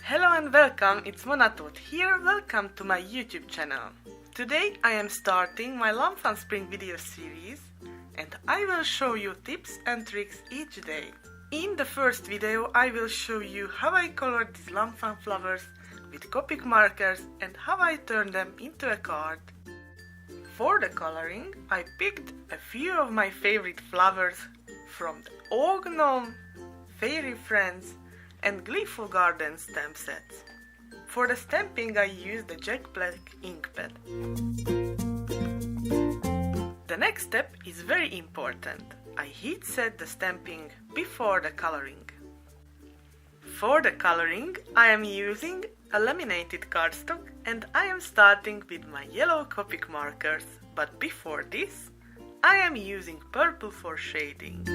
Hello and welcome, it's Toth here, welcome to my YouTube channel. Today I am starting my Lamp Spring video series and I will show you tips and tricks each day. In the first video I will show you how I colored these lamp flowers with Copic markers and how I turned them into a card. For the coloring I picked a few of my favorite flowers from the Gnome, Fairy Friends and Gleeful Garden stamp sets. For the stamping I used the Jack Black ink pad. The next step is very important. I heat set the stamping before the coloring. For the coloring I am using a laminated cardstock and I am starting with my yellow Copic markers, but before this I am using purple for shading.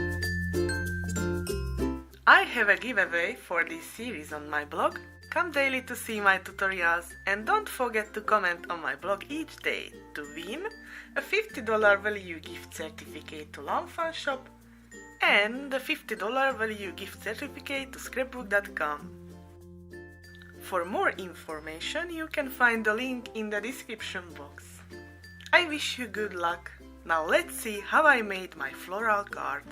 I have a giveaway for this series on my blog. Come daily to see my tutorials and don't forget to comment on my blog each day to win a $50 value gift certificate to Lamp Shop and a $50 value gift certificate to scrapbook.com. For more information you can find the link in the description box. I wish you good luck. Now let's see how I made my floral card.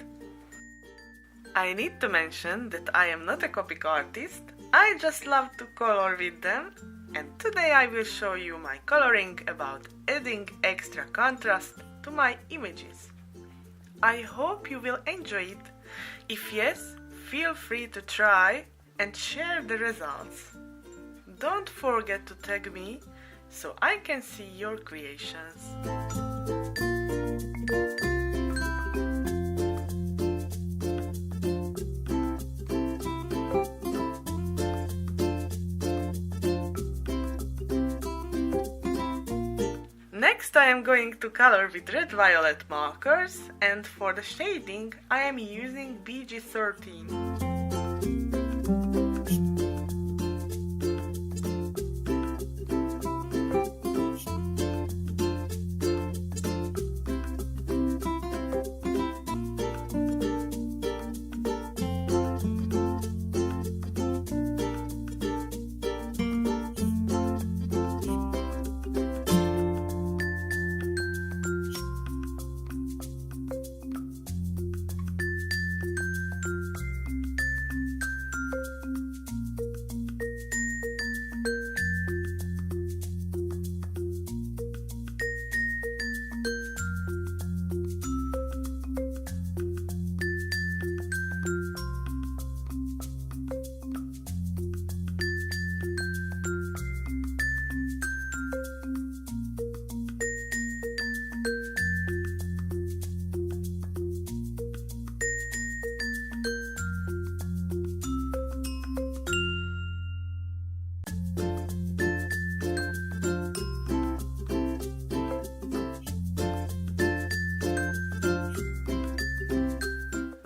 I need to mention that I am not a Copic artist, I just love to color with them, and today I will show you my coloring about adding extra contrast to my images. I hope you will enjoy it. If yes, feel free to try and share the results. Don't forget to tag me so I can see your creations. Next I am going to color with red-violet markers and for the shading I am using BG13.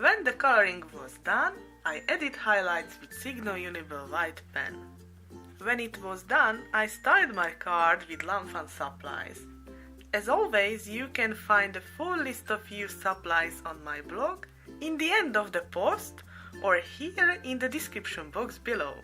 When the coloring was done, I added highlights with Signo Uniball white pen. When it was done, I styled my card with Lamp supplies. As always, you can find a full list of used supplies on my blog in the end of the post or here in the description box below.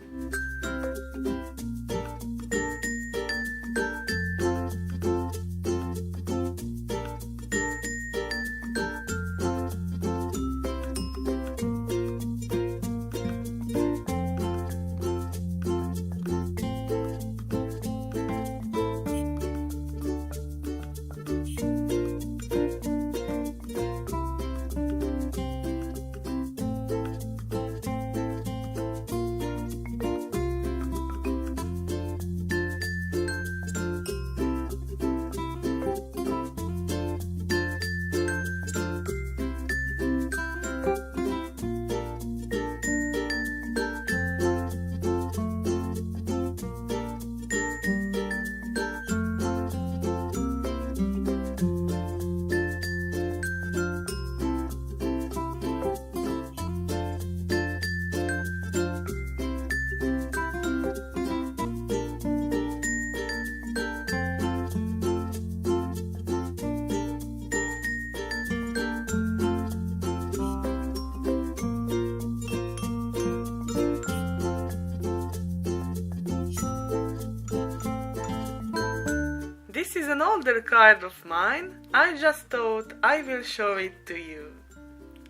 is an older card of mine. I just thought I will show it to you.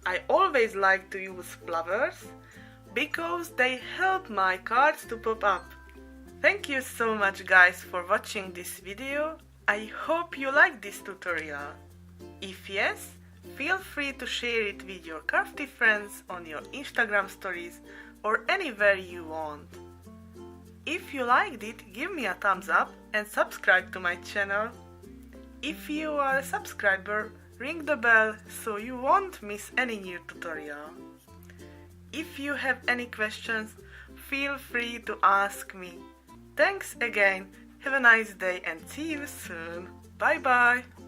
I always like to use flowers because they help my cards to pop up. Thank you so much guys for watching this video. I hope you like this tutorial. If yes, feel free to share it with your crafty friends on your Instagram stories or anywhere you want. If you liked it, give me a thumbs up and subscribe to my channel. If you are a subscriber, ring the bell so you won't miss any new tutorial. If you have any questions, feel free to ask me. Thanks again, have a nice day and see you soon. Bye bye!